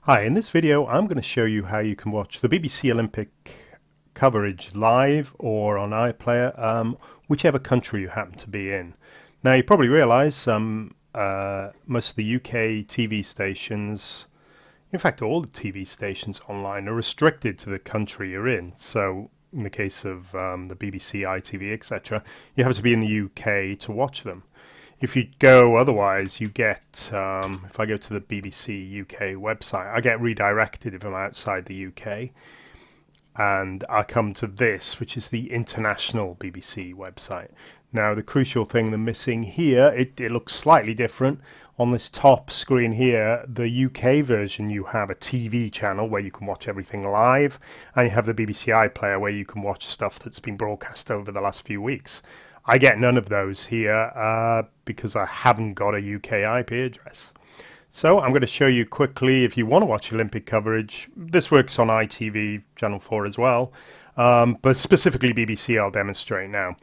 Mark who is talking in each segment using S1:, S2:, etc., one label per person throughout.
S1: Hi, in this video I'm going to show you how you can watch the BBC Olympic coverage live or on iPlayer, whichever country you happen to be in. Now you probably realise most of the UK TV stations, in fact all the TV stations online, are restricted to the country you're in. So in the case of the BBC, ITV, etc., you have to be in the UK to watch them. If you go otherwise, you get, if I go to the BBC UK website, I get redirected if I'm outside the UK. And I come to this, which is the international BBC website. Now, the crucial thing, the missing here, it looks slightly different. On this top screen here, the UK version, you have a TV channel where you can watch everything live, and you have the BBC iPlayer where you can watch stuff that's been broadcast over the last few weeks. I get none of those here because I haven't got a UK IP address. So I'm going to show you quickly, if you want to watch Olympic coverage, this works on ITV, Channel 4 as well, but specifically BBC I'll demonstrate now.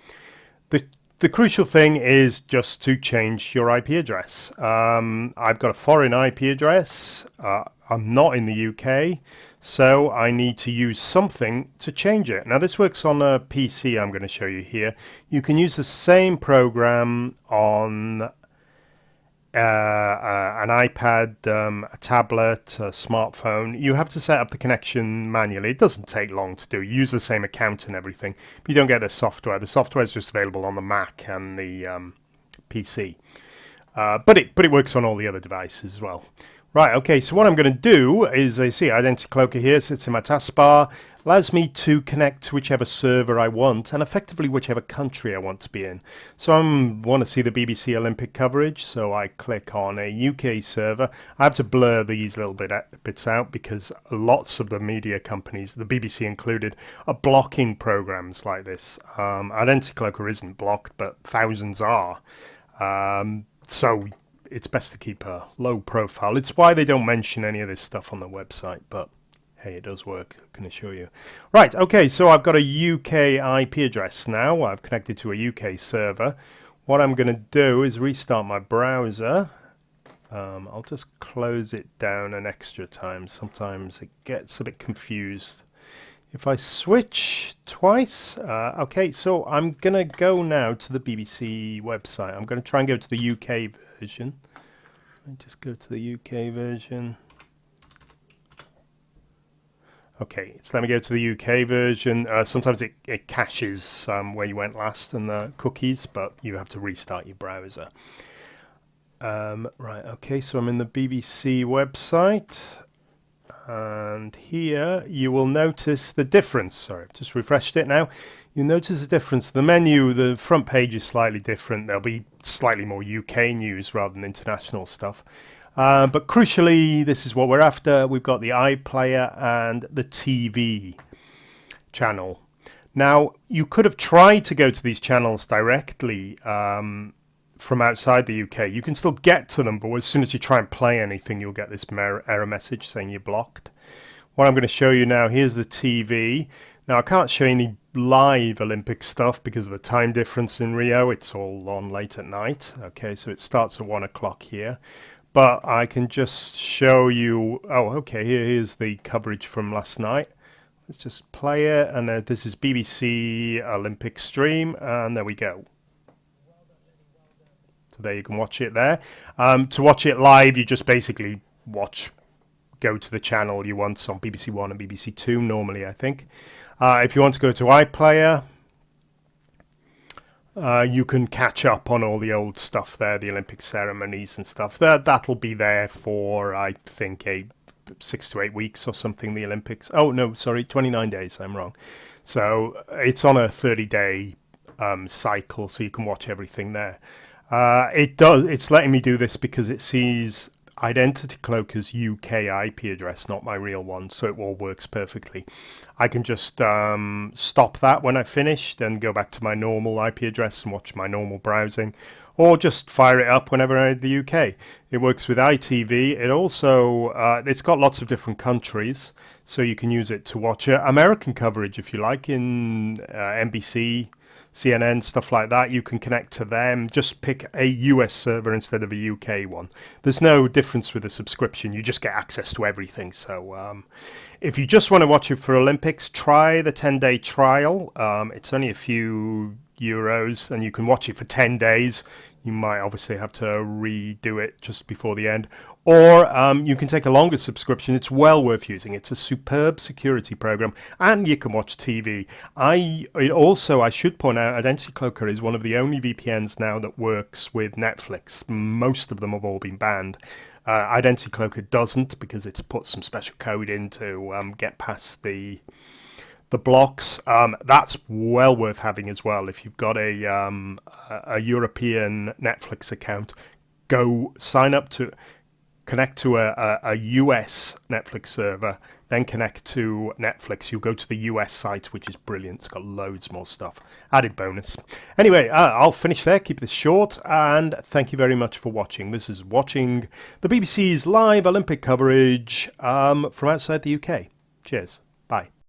S1: The crucial thing is just to change your IP address. I've got a foreign IP address. I'm not in the UK, so I need to use something to change it. Now this works on a PC I'm going to show you here. You can use the same program on an iPad, a tablet, a smartphone. You have to set up the connection manually. It doesn't take long to do. You use the same account and everything, but you don't get the software. The software is just available on the Mac and the PC, but it works on all the other devices as well. Right, okay, so what I'm going to do is, I see Identity Cloaker here, sits in my taskbar, allows me to connect to whichever server I want, and effectively whichever country I want to be in. So I want to see the BBC Olympic coverage, so I click on a UK server. I have to blur these little bits out because lots of the media companies, the BBC included, are blocking programs like this. Identity Cloaker isn't blocked, but thousands are. So it's best to keep a low profile. It's why they don't mention any of this stuff on the website, but hey, it does work, I can assure you. Right, okay, so I've got a UK IP address now. I've connected to a UK server. What I'm going to do is restart my browser. I'll just close it down an extra time. Sometimes it gets a bit confused. If I switch twice, okay, so I'm going to go now to the BBC website. I'm going to try and go to the UK version. Let me just go to the UK version. Okay, so let me go to the UK version. Sometimes it caches where you went last and the cookies, but you have to restart your browser. Right, okay, so I'm in the BBC website. And here you will notice the difference. Sorry, I've just refreshed it now. You notice the difference. The menu, the front page is slightly different. There'll be slightly more UK news rather than international stuff. But crucially, this is what we're after. We've got the iPlayer and the TV channel. Now, you could have tried to go to these channels directly from outside the UK. You can still get to them, but as soon as you try and play anything, you'll get this error message saying you're blocked. What I'm going to show you now, here's the TV. Now, I can't show you any live Olympic stuff because of the time difference in Rio. It's all on late at night. Okay, so it starts at 1 o'clock here. But I can just show you, oh, okay, here's the coverage from last night. Let's just play it, and this is BBC Olympic stream, and there we go. So there you can watch it there. To watch it live, you just basically go to the channel you want on BBC One and BBC Two normally, I think. If you want to go to iPlayer, you can catch up on all the old stuff there, the Olympic ceremonies and stuff. That'll be there for, I think, 6 to 8 weeks or something, the Olympics. Oh, no, sorry, 29 days, I'm wrong. So it's on a 30-day cycle, so you can watch everything there. It's letting me do this because it sees Identity Cloaker's UK IP address, not my real one, so it all works perfectly. I can just stop that when I finished and go back to my normal IP address and watch my normal browsing, or just fire it up whenever I'm in the UK. It works with ITV. It also, it's got lots of different countries, so you can use it to watch American coverage if you like in NBC, CNN, stuff like that, you can connect to them. Just pick a US server instead of a UK one. There's no difference with a subscription. You just get access to everything. So if you just want to watch it for Olympics, try the 10-day trial. It's only a few euros and you can watch it for 10 days. You might obviously have to redo it just before the end. Or you can take a longer subscription. It's well worth using. It's a superb security program and you can watch TV. I should point out, Identity Cloaker is one of the only VPNs now that works with Netflix. Most of them have all been banned. Identity Cloaker doesn't because it's put some special code in to get past the blocks. That's well worth having as well. If you've got a European Netflix account, go sign up to connect to a US Netflix server, then connect to Netflix. You'll go to the US site, which is brilliant. It's got loads more stuff. Added bonus. Anyway, I'll finish there, keep this short, and thank you very much for watching. This is watching the BBC's live Olympic coverage from outside the UK. Cheers. Bye.